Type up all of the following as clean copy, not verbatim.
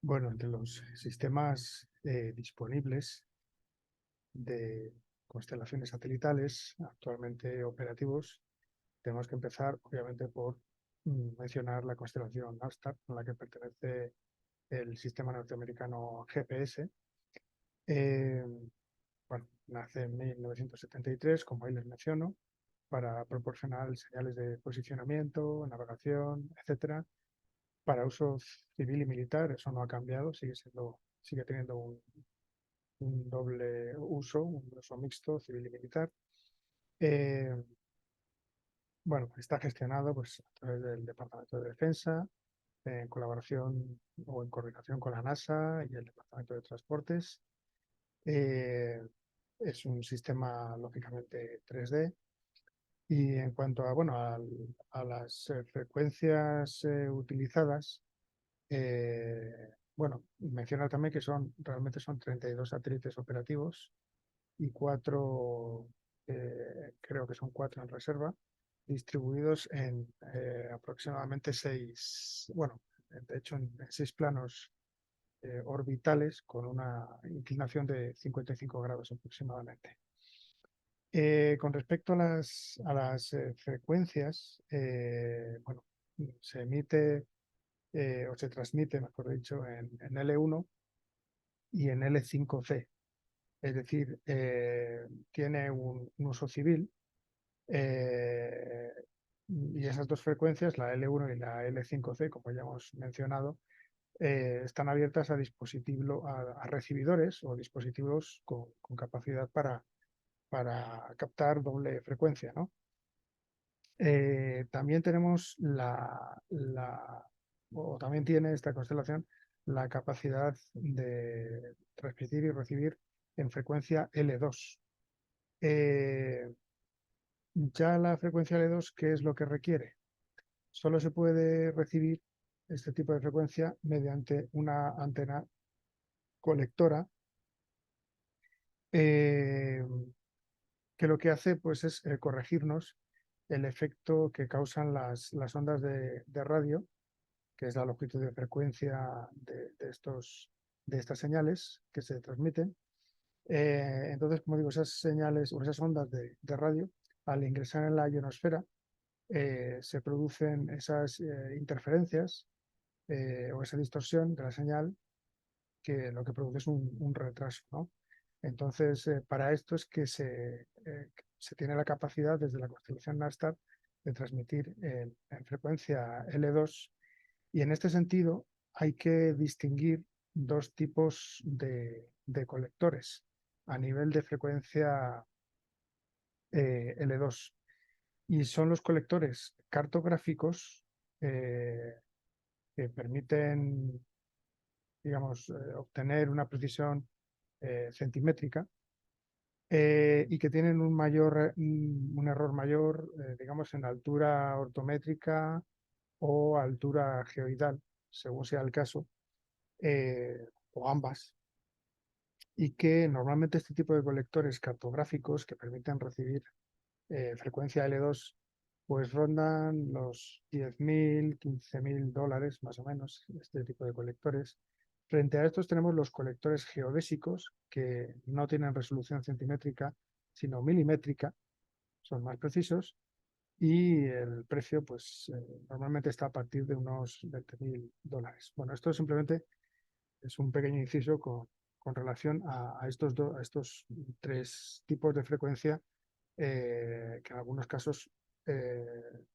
Bueno, entre los sistemas disponibles de constelaciones satelitales actualmente operativos, tenemos que empezar, obviamente, por mencionar la constelación Navstar, a la que pertenece el sistema norteamericano GPS. Eh, bueno, nace en 1973, como ahí les menciono, para proporcionar señales de posicionamiento, navegación, etcétera, para uso civil y militar. Eso no ha cambiado, sigue teniendo un doble uso, un uso mixto, civil y militar. Eh, bueno, está gestionado pues, a través del Departamento de Defensa, en colaboración o en coordinación con la NASA y el Departamento de Transportes. Eh, es un sistema, lógicamente, 3D. Y en cuanto a, bueno, a las frecuencias utilizadas, bueno, mencionar también que realmente son 32 satélites operativos y creo que son cuatro en reserva, distribuidos en aproximadamente bueno, de hecho en seis planos orbitales con una inclinación de 55 grados aproximadamente. Con respecto a las frecuencias, bueno, se emite o se transmite, mejor dicho, en L1 y en L5C. Es decir, tiene un uso civil, eh, y esas dos frecuencias, la L1 y la L5C, como ya hemos mencionado, están abiertas a recibidores o dispositivos con capacidad para captar doble frecuencia, ¿no? También tenemos o también tiene esta constelación la capacidad de transmitir y recibir en frecuencia L2. Eh, ya la frecuencia L2, ¿qué es lo que requiere? Solo se puede recibir este tipo de frecuencia mediante una antena colectora, eh, que lo que hace pues, es corregirnos el efecto que causan las ondas de radio, que es la longitud de frecuencia de estas señales que se transmiten. Entonces, como digo, esas señales o esas ondas de radio, al ingresar en la ionosfera, se producen esas interferencias o esa distorsión de la señal, que lo que produce es un retraso, ¿no? Entonces, para esto es que se tiene la capacidad desde la constelación NASTAR de transmitir en frecuencia L2, y en este sentido hay que distinguir dos tipos de colectores a nivel de frecuencia L2, y son los colectores cartográficos, eh, que permiten, digamos, obtener una precisión centimétrica, y que tienen un error mayor, digamos, en altura ortométrica o altura geoidal, según sea el caso, o ambas, y que normalmente este tipo de colectores cartográficos que permiten recibir frecuencia L2, pues rondan los 10.000, 15.000 dólares más o menos, este tipo de colectores. Frente a estos tenemos los colectores geodésicos, que no tienen resolución centimétrica, sino milimétrica, son más precisos, y el precio pues normalmente está a partir de unos 20.000 dólares. Bueno, esto simplemente es un pequeño inciso con relación a estos tres tipos de frecuencia, que en algunos casos eh,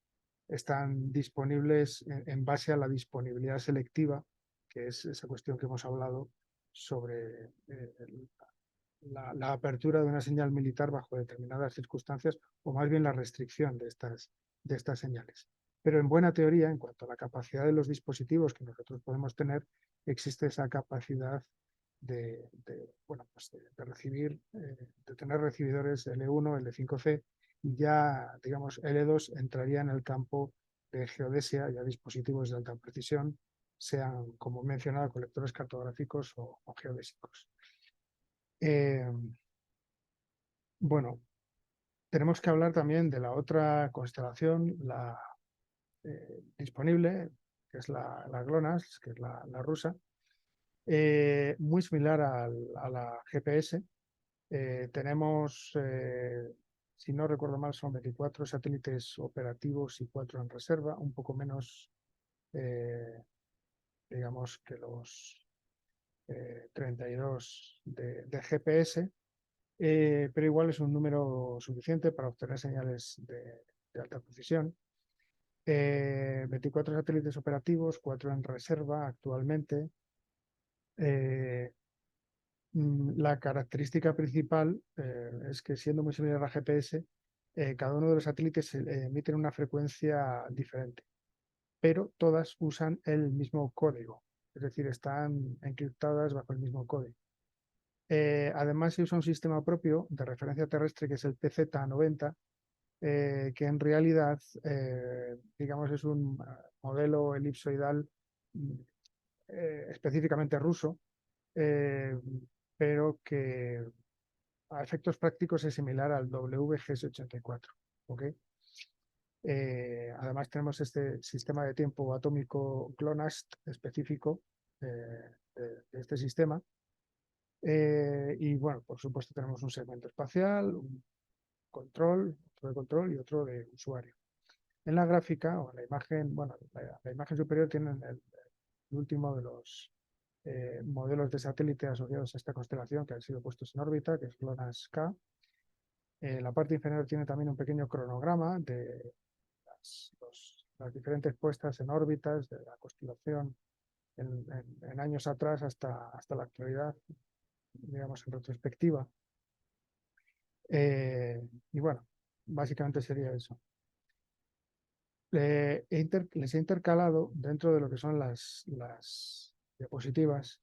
están disponibles en base a la disponibilidad selectiva, que es esa cuestión que hemos hablado sobre la apertura de una señal militar bajo determinadas circunstancias, o más bien la restricción de estas señales. Pero en buena teoría, en cuanto a la capacidad de los dispositivos que nosotros podemos tener, existe esa capacidad bueno, pues de recibir, de tener recibidores L1, L5C, y ya, digamos, L2 entraría en el campo de geodesia, ya dispositivos de alta precisión, sean, como mencionado, colectores cartográficos o geodésicos. Eh, bueno, tenemos que hablar también de la otra constelación, la disponible, que es la GLONASS, que es la rusa. muy similar a la GPS. Tenemos, si no recuerdo mal, son 24 satélites operativos y 4 en reserva, un poco menos, eh, digamos, que los 32 de GPS, pero igual es un número suficiente para obtener señales de alta precisión. 24 satélites operativos, 4 en reserva actualmente. Eh, La característica principal es que, siendo muy similar a GPS, cada uno de los satélites emiten una frecuencia diferente, pero todas usan el mismo código, es decir, están encriptadas bajo el mismo código. Además, se usa un sistema propio de referencia terrestre que es el PZ90, que en realidad, digamos, es un modelo elipsoidal mm, específicamente ruso, eh, pero que a efectos prácticos es similar al WGS84. ¿Ok? Además, tenemos este sistema de tiempo atómico GLONASS específico de este sistema. Y bueno, por supuesto, tenemos un segmento espacial, un control, otro de control y otro de usuario. En la gráfica o en la imagen, bueno, la imagen superior tienen el último de los modelos de satélite asociados a esta constelación que han sido puestos en órbita, que es GLONASS-K. La parte inferior tiene también un pequeño cronograma de las diferentes puestas en órbitas de la constelación en años atrás hasta la actualidad, digamos, en retrospectiva. Y bueno, básicamente sería eso. Les he intercalado dentro de lo que son las diapositivas,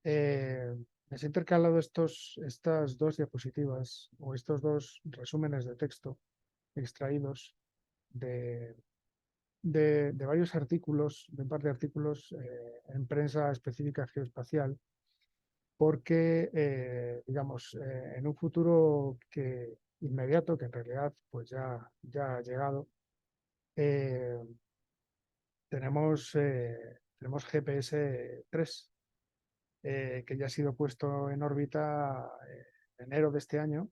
les he intercalado estas dos diapositivas o estos dos resúmenes de texto extraídos de, de varios artículos, de un par de artículos en prensa específica geoespacial, porque, digamos, en un futuro inmediato, que en realidad pues ya ha llegado, eh, tenemos GPS-3, que ya ha sido puesto en órbita en enero de este año,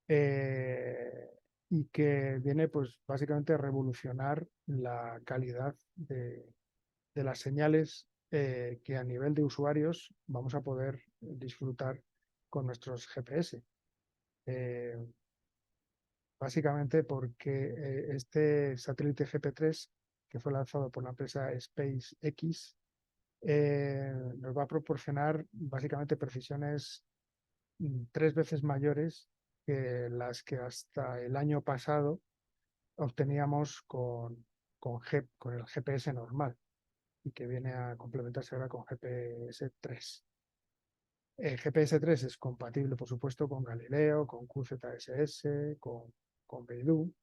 eh, y que viene pues básicamente a revolucionar la calidad de las señales que a nivel de usuarios vamos a poder disfrutar con nuestros GPS. Eh, Básicamente porque este satélite GP3, que fue lanzado por la empresa SpaceX, nos va a proporcionar básicamente precisiones 3 veces mayores que las que hasta el año pasado obteníamos con el GPS normal, y que viene a complementarse ahora con GPS-3. El GPS-3 es compatible, por supuesto, con Galileo, con QZSS, con Beidou.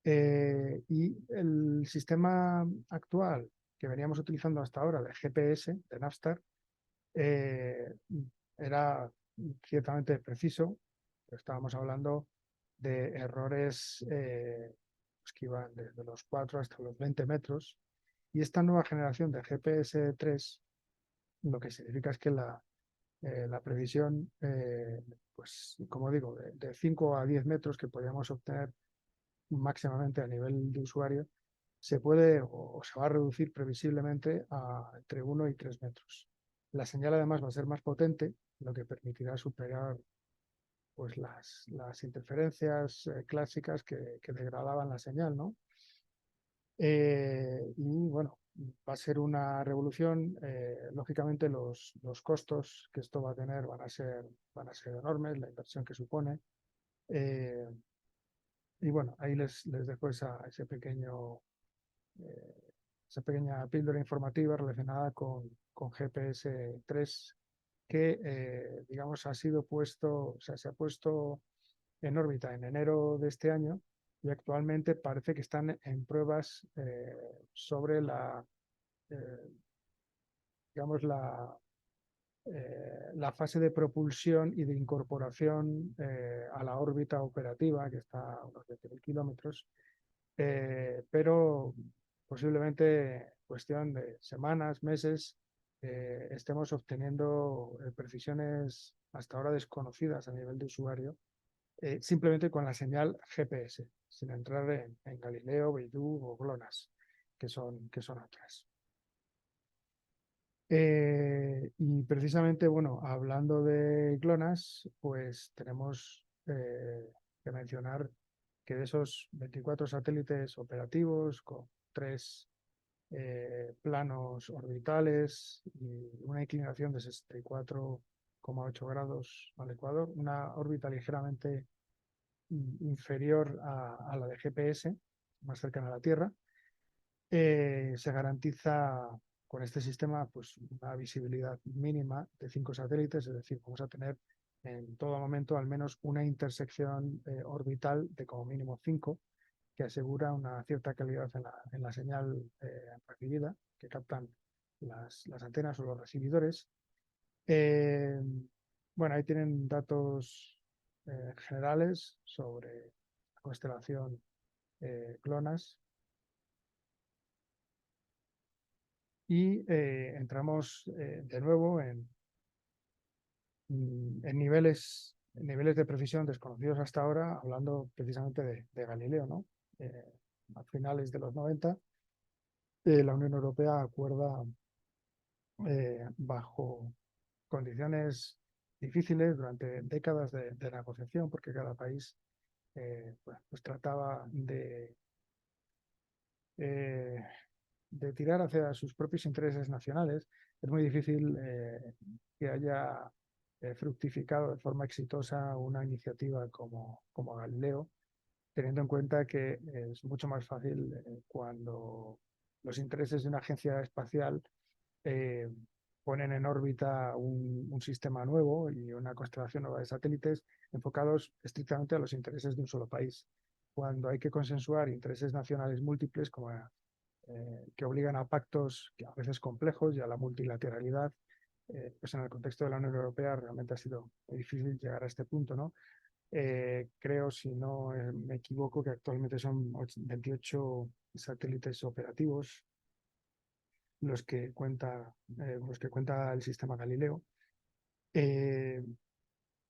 Y el sistema actual que veníamos utilizando hasta ahora de GPS, de Navstar, eh, era ciertamente preciso. Estábamos hablando de errores pues, que iban desde los 4 hasta los 20 metros. Y esta nueva generación de GPS-3 lo que significa es que la precisión, pues como digo, de 5 a 10 metros que podíamos obtener máximamente a nivel de usuario, se puede o se va a reducir previsiblemente a entre 1 y 3 metros. La señal además va a ser más potente, lo que permitirá superar pues, las interferencias clásicas que degradaban la señal, ¿no? Y bueno, va a ser una revolución. Lógicamente los costos que esto va a tener van a ser enormes, la inversión que supone. Eh, y bueno, ahí les dejo esa pequeña píldora informativa relacionada con GPS-3 que, digamos, o sea, se ha puesto en órbita en enero de este año, y actualmente parece que están en pruebas sobre eh, digamos, la fase de propulsión y de incorporación a la órbita operativa, que está a unos 20.000 kilómetros, pero posiblemente cuestión de semanas, meses, estemos obteniendo precisiones hasta ahora desconocidas a nivel de usuario, simplemente con la señal GPS, sin entrar en Galileo, Beidou o GLONASS, que son otras. Y precisamente, bueno, hablando de GLONASS, pues tenemos que mencionar que de esos 24 satélites operativos con 3 planos orbitales y una inclinación de 64,8 grados al ecuador, una órbita ligeramente inferior a la de GPS, más cercana a la Tierra, se garantiza con este sistema pues, una visibilidad mínima de 5 satélites, es decir, vamos a tener en todo momento al menos una intersección orbital de como mínimo 5, que asegura una cierta calidad en la señal recibida, que captan las antenas o los recibidores. Eh, bueno, ahí tienen datos generales sobre la constelación GLONASS. Y entramos de nuevo en niveles de precisión desconocidos hasta ahora, hablando precisamente de Galileo, ¿no? A finales de los 90, la Unión Europea acuerda bajo condiciones difíciles durante décadas de negociación, porque cada país pues trataba eh, de tirar hacia sus propios intereses nacionales. Es muy difícil que haya fructificado de forma exitosa una iniciativa como Galileo, teniendo en cuenta que es mucho más fácil cuando los intereses de una agencia espacial eh, ponen en órbita un sistema nuevo y una constelación nueva de satélites enfocados estrictamente a los intereses de un solo país. Cuando hay que consensuar intereses nacionales múltiples, como que obligan a pactos que a veces complejos y a la multilateralidad, pues en el contexto de la Unión Europea realmente ha sido muy difícil llegar a este punto, ¿no? Creo, si no me equivoco, que actualmente son 28 satélites operativos los que cuenta el sistema Galileo. Eh,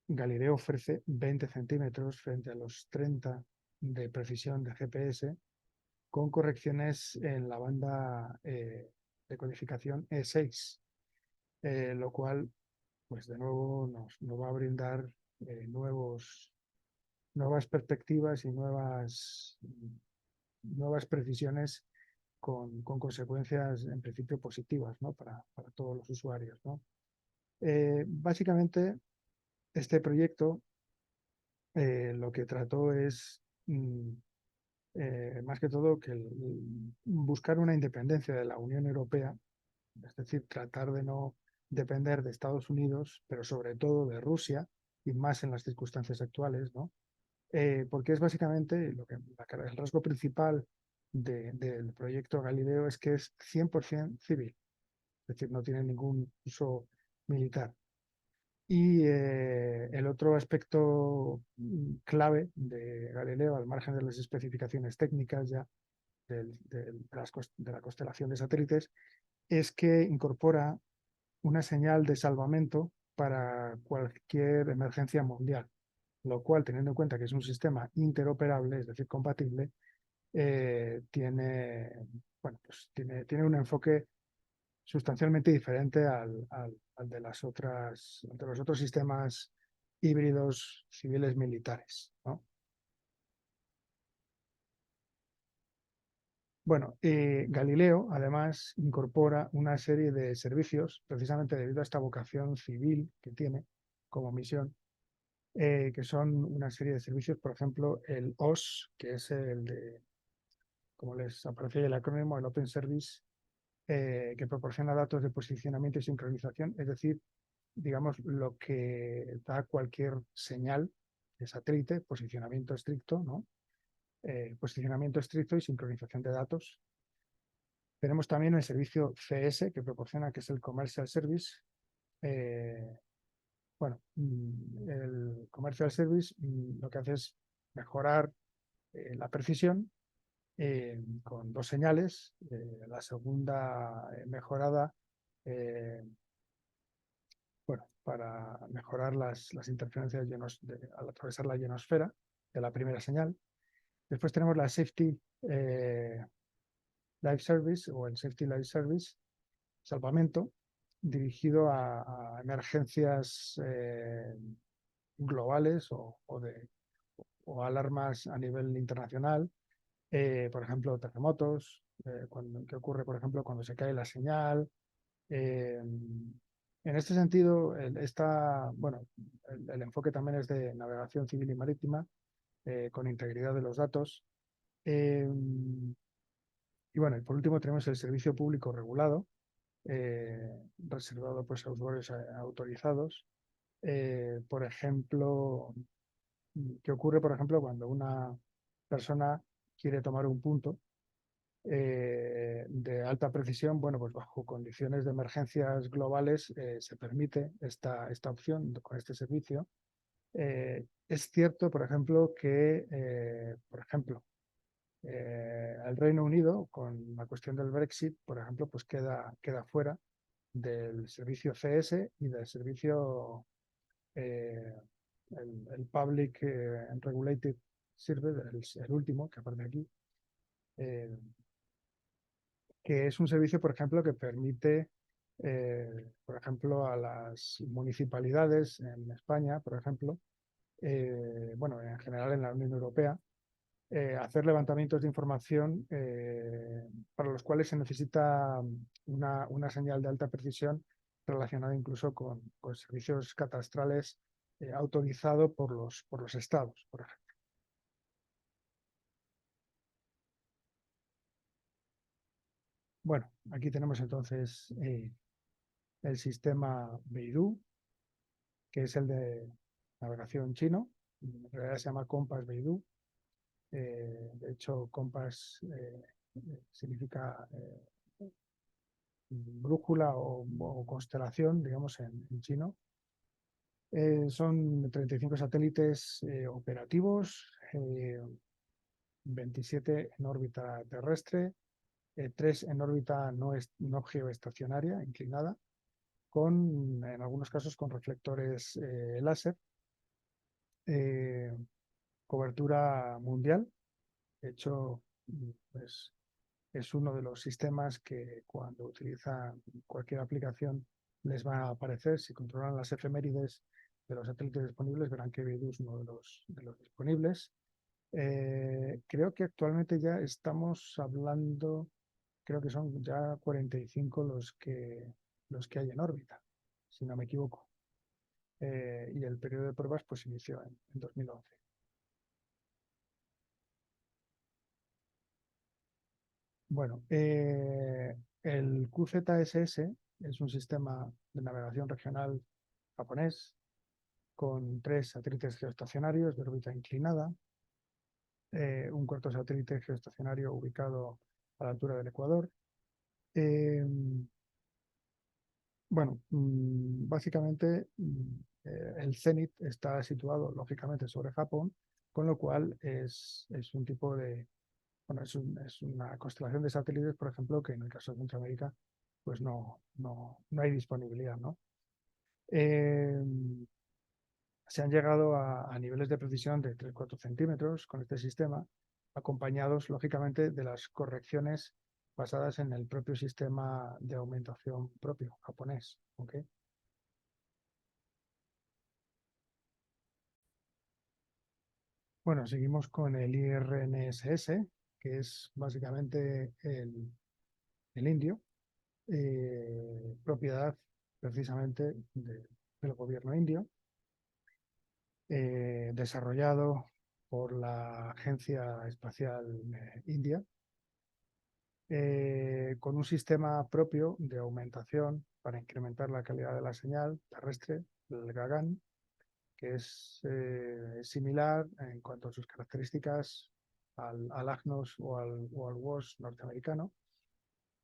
Galileo ofrece 20 centímetros frente a los 30 de precisión de GPS, con correcciones en la banda de codificación E6, lo cual, pues de nuevo, nos va a brindar nuevas perspectivas y nuevas precisiones con consecuencias en principio positivas, ¿no? Para todos los usuarios, ¿no? Básicamente, este proyecto lo que trató es más que todo buscar una independencia de la Unión Europea, es decir, tratar de no depender de Estados Unidos, pero sobre todo de Rusia, y más en las circunstancias actuales, ¿no? Porque es básicamente el rasgo principal del proyecto Galileo es que es 100% civil, es decir, no tiene ningún uso militar. Y el otro aspecto clave de Galileo, al margen de las especificaciones técnicas ya de la constelación de satélites, es que incorpora una señal de salvamento para cualquier emergencia mundial, lo cual, teniendo en cuenta que es un sistema interoperable, es decir, compatible, tiene un enfoque sustancialmente diferente al de de los otros sistemas híbridos civiles militares, ¿no? Bueno, Galileo además incorpora una serie de servicios, precisamente debido a esta vocación civil que tiene como misión, que son una serie de servicios, por ejemplo, el OS, que es como les aparece el acrónimo, el Open Service, que proporciona datos de posicionamiento y sincronización, es decir, digamos, lo que da cualquier señal de satélite, posicionamiento estricto, ¿no? Posicionamiento estricto y sincronización de datos. Tenemos también el servicio CS que proporciona, que es el Commercial Service. Eh, el Commercial Service lo que hace es mejorar la precisión con 2 señales. La segunda mejorada bueno, para mejorar las interferencias al atravesar la ionosfera de la primera señal. Después tenemos la Safety Life Service o el Safety Life Service, salvamento, dirigido a emergencias globales o alarmas a nivel internacional, por ejemplo, terremotos, ¿qué ocurre, por ejemplo, cuando se cae la señal? En este sentido, bueno, el enfoque también es de navegación civil y marítima, con integridad de los datos. Eh, y bueno, y por último tenemos el servicio público regulado, reservado pues, a usuarios autorizados. Por ejemplo, ¿qué ocurre, por ejemplo, cuando una persona quiere tomar un punto de alta precisión? Bueno, pues bajo condiciones de emergencias globales se permite esta opción con este servicio. Es cierto, por ejemplo, que, el Reino Unido, con la cuestión del Brexit, por ejemplo, pues queda fuera del servicio CS y del servicio, eh, el Public Regulated Service, el último que aparece aquí, eh, que es un servicio, por ejemplo, que permite, por ejemplo, a las municipalidades en España, por ejemplo, bueno, en general en la Unión Europea, hacer levantamientos de información para los cuales se necesita una señal de alta precisión relacionada incluso con servicios catastrales autorizados por los estados, por ejemplo. Bueno, aquí tenemos entonces el sistema Beidou, que es el de navegación chino. En realidad se llama Compass Beidou. De hecho, Compass significa brújula o constelación, digamos, en chino. Son 35 satélites operativos, 27 en órbita terrestre, 3 en órbita no geoestacionaria, inclinada, en algunos casos con reflectores láser, eh, cobertura mundial. De hecho, pues, es uno de los sistemas que cuando utilizan cualquier aplicación les va a aparecer. Si controlan las efemérides de los satélites disponibles, verán que Beidou es uno de los disponibles. Creo que actualmente ya estamos hablando, creo que son ya 45 los que hay en órbita, si no me equivoco. Y el periodo de pruebas pues inició en 2011. Bueno, el QZSS es un sistema de navegación regional japonés con 3 satélites geoestacionarios de órbita inclinada, un cuarto satélite geoestacionario ubicado a la altura del Ecuador. Eh, bueno, básicamente el cenit está situado lógicamente sobre Japón, con lo cual es un tipo de, bueno, es una constelación de satélites, por ejemplo, que en el caso de Centroamérica, pues no hay disponibilidad, ¿no? Eh, Se han llegado a niveles de precisión de 3-4 centímetros con este sistema, acompañados, lógicamente, de las correcciones basadas en el propio sistema de aumentación propio japonés. ¿Ok? Bueno, seguimos con el IRNSS, que es básicamente el indio, propiedad precisamente del gobierno indio, desarrollado por la Agencia Espacial India, con un sistema propio de aumentación para incrementar la calidad de la señal terrestre, el Gagan, que es similar en cuanto a sus características al AGNOS o al WOS norteamericano.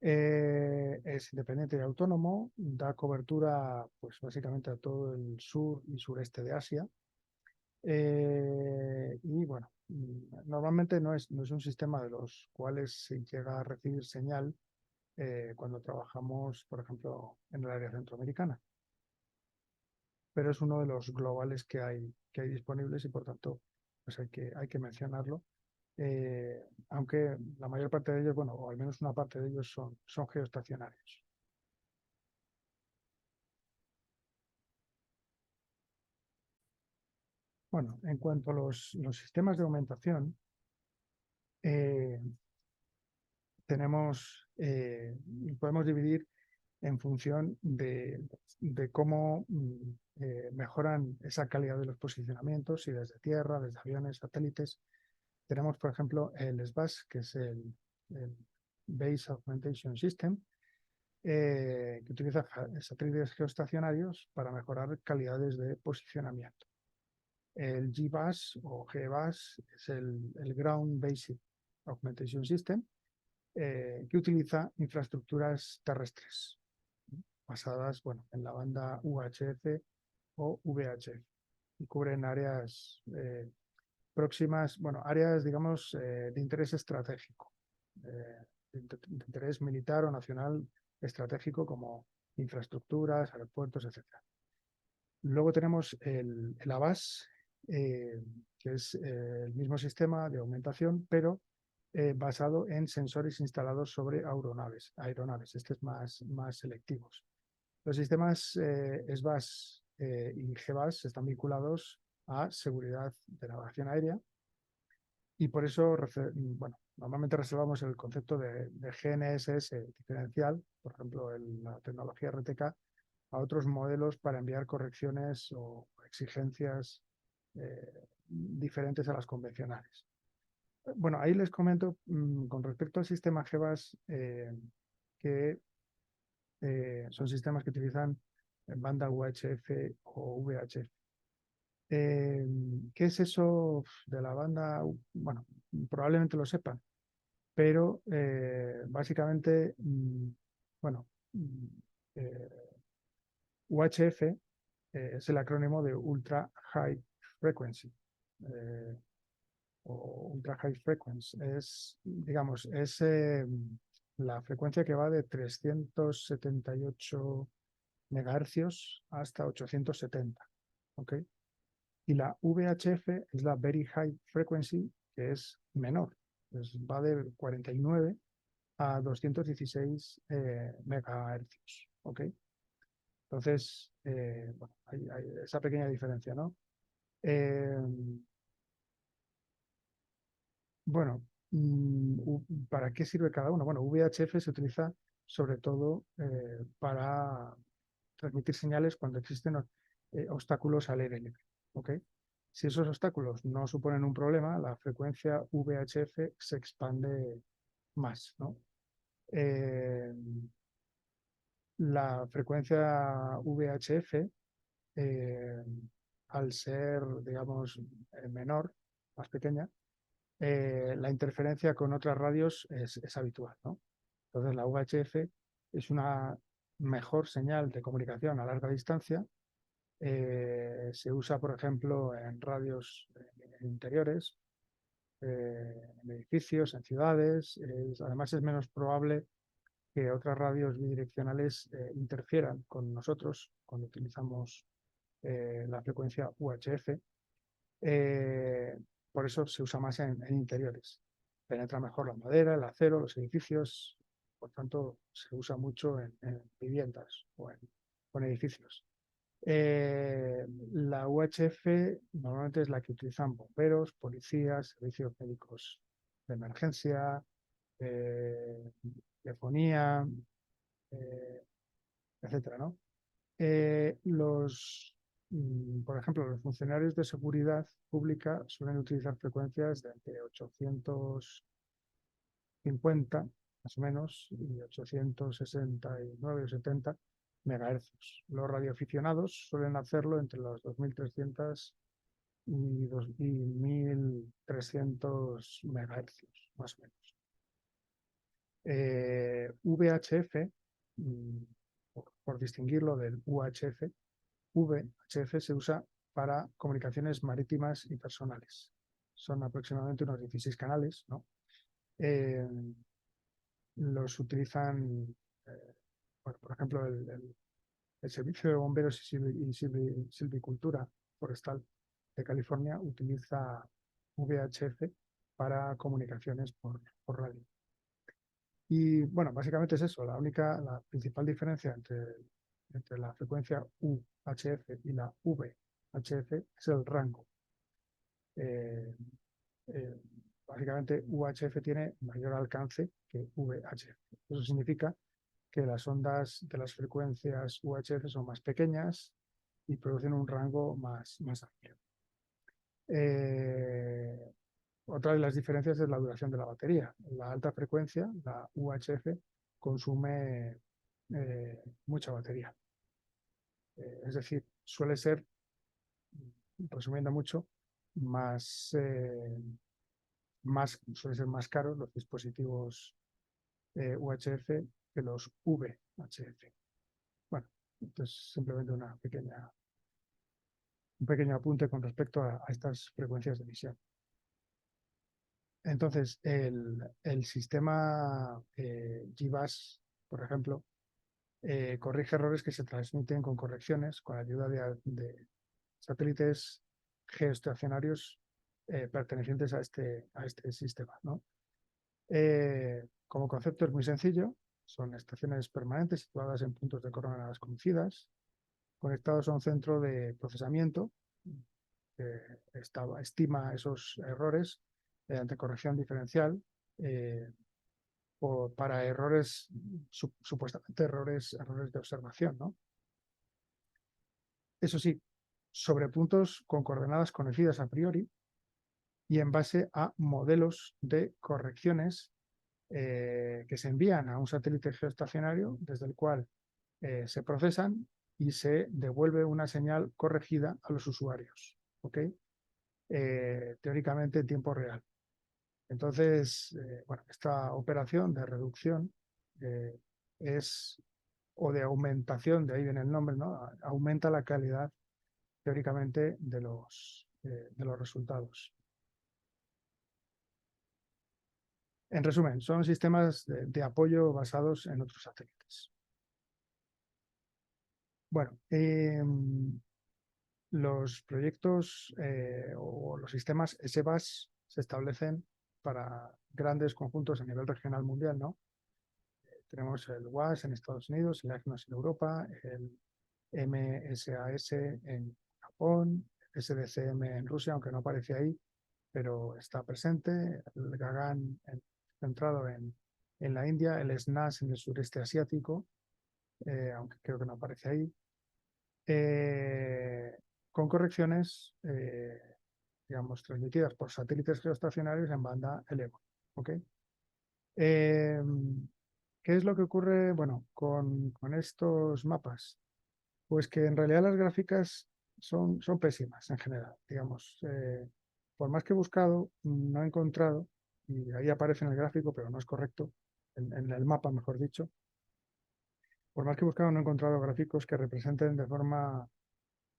Es independiente y autónomo, da cobertura pues, básicamente a todo el sur y sureste de Asia. Y bueno, normalmente no es un sistema de los cuales se llega a recibir señal cuando trabajamos, por ejemplo, en el área centroamericana. Pero es uno de los globales que hay disponibles y por tanto pues hay que mencionarlo. Aunque la mayor parte de ellos, bueno, o al menos una parte de ellos son geoestacionarios. Bueno, en cuanto a los sistemas de aumentación, eh, podemos dividir en función de cómo mejoran esa calidad de los posicionamientos, si desde tierra, desde aviones, satélites. Tenemos, por ejemplo, el SBAS, que es el Base Augmentation System, que utiliza satélites geoestacionarios para mejorar calidades de posicionamiento. El GBAS o GBAS es el Ground Based Augmentation System, que utiliza infraestructuras terrestres basadas, bueno, en la banda UHF o VHF y cubren áreas próximas, bueno, áreas, digamos, de interés estratégico, de interés militar o nacional estratégico como infraestructuras, aeropuertos, etcétera. Luego tenemos el ABAS, que es el mismo sistema de aumentación, pero basado en sensores instalados sobre aeronaves. Este es más selectivos. Los sistemas SBAS y GBAS están vinculados a seguridad de navegación aérea y por eso, bueno, normalmente reservamos el concepto de GNSS diferencial, por ejemplo, en la tecnología RTK, a otros modelos para enviar correcciones o exigencias diferentes a las convencionales. Bueno, ahí les comento con respecto al sistema GBAS que son sistemas que utilizan banda UHF o VHF. ¿Qué es eso de la banda? Bueno, probablemente lo sepan, pero básicamente, bueno, eh, UHF es el acrónimo de Ultra High Frequency. eh, o Ultra High Frequency. Es, digamos, es la frecuencia que va de 378 megahercios hasta 870. ¿Ok? Y la VHF es la Very High Frequency, que es menor. Va de 49 a 216 megahercios. ¿Ok? Entonces, bueno, hay esa pequeña diferencia, ¿no? Eh, bueno, ¿para qué sirve cada uno? Bueno, VHF se utiliza sobre todo para transmitir señales cuando existen obstáculos al aire libre. ¿Ok? Si esos obstáculos no suponen un problema, la frecuencia VHF se expande más, ¿no? Eh, la frecuencia VHF, eh, al ser, digamos, menor, más pequeña, la interferencia con otras radios es habitual, ¿no? Entonces la VHF es una mejor señal de comunicación a larga distancia. Se usa, por ejemplo, en radios en interiores, en edificios, en ciudades. Además es menos probable que otras radios bidireccionales interfieran con nosotros cuando utilizamos la frecuencia UHF. Eh, por eso se usa más en interiores. Penetra mejor la madera, el acero, los edificios. Por tanto, se usa mucho en viviendas o en edificios. La UHF normalmente es la que utilizan bomberos, policías, servicios médicos de emergencia, eh, telefonía, eh, etcétera, ¿no? Por ejemplo, los funcionarios de seguridad pública suelen utilizar frecuencias de entre 850 más o menos y 869 o 70 megahercios. Los radioaficionados suelen hacerlo entre los 2300 y 1300 megahercios, más o menos. VHF, mm, por distinguirlo del UHF, VHF se usa para comunicaciones marítimas y personales. Son aproximadamente unos 16 canales, ¿no? Eh, los utilizan, bueno, por ejemplo, el Servicio de Bomberos y Silvicultura Forestal de California utiliza VHF para comunicaciones por radio. Y bueno, básicamente es eso. La principal diferencia entre la frecuencia UHF y la VHF es el rango. Eh, eh, Básicamente UHF tiene mayor alcance que VHF. Eso significa que las ondas de las frecuencias UHF son más pequeñas y producen un rango más amplio. Eh, Otra de las diferencias es la duración de la batería. La alta frecuencia, la UHF, consume mucha batería. Es decir, suele ser, resumiendo mucho, suele ser más caros los dispositivos UHF que los VHF. Bueno, esto es simplemente un pequeño apunte con respecto a estas frecuencias de emisión. Entonces, el sistema GBAS, por ejemplo, corrige errores que se transmiten con correcciones con ayuda de satélites geoestacionarios pertenecientes a este sistema, ¿no? Como concepto es muy sencillo, son estaciones permanentes situadas en puntos de coordenadas conocidas, conectados a un centro de procesamiento que estima esos errores mediante corrección diferencial para errores, supuestamente errores de observación, ¿no? Eso sí, sobre puntos con coordenadas conocidas a priori y en base a modelos de correcciones que se envían a un satélite geoestacionario desde el cual se procesan y se devuelve una señal corregida a los usuarios, ¿ok? Teóricamente en tiempo real. Entonces, bueno, esta operación de reducción eh, es, o de aumentación, de ahí viene el nombre, ¿no? Aumenta la calidad teóricamente de los resultados. En resumen, son sistemas de apoyo basados en otros satélites. Bueno, los proyectos o los sistemas SBAS se establecen para grandes conjuntos a nivel regional mundial, ¿no? Tenemos el WAS en Estados Unidos, el EGNOS en Europa, el MSAS en Japón, SDCM en Rusia, aunque no aparece ahí, pero está presente, el GAGAN centrado en la India, el SNAS en el sureste asiático, aunque creo que no aparece ahí, con correcciones, digamos, transmitidas por satélites geoestacionarios en banda LEO. ¿Ok? Eh, ¿Qué es lo que ocurre, bueno, con estos mapas? Pues que en realidad las gráficas son pésimas en general, digamos. Por más que he buscado, no he encontrado, y ahí aparece en el gráfico, pero no es correcto, en el mapa, mejor dicho. Por más que he buscado, no he encontrado gráficos que representen de forma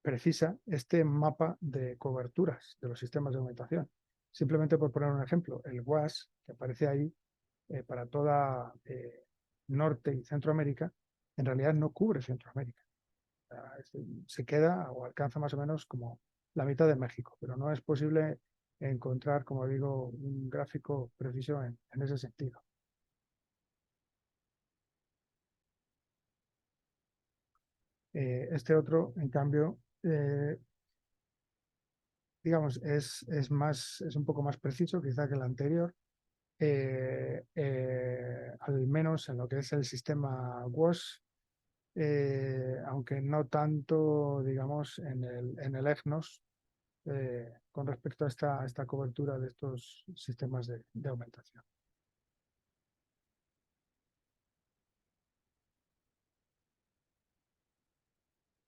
precisa este mapa de coberturas de los sistemas de aumentación. Simplemente por poner un ejemplo, el WAS, que aparece ahí para toda Norte y Centroamérica, en realidad no cubre Centroamérica. Se queda o alcanza más o menos como la mitad de México, pero no es posible encontrar, como digo, un gráfico preciso en ese sentido. Este otro, en cambio, digamos, es un poco más preciso quizá que el anterior, al menos en lo que es el sistema WAS, aunque no tanto, digamos, en el EGNOS, con respecto a esta cobertura de estos sistemas de aumentación.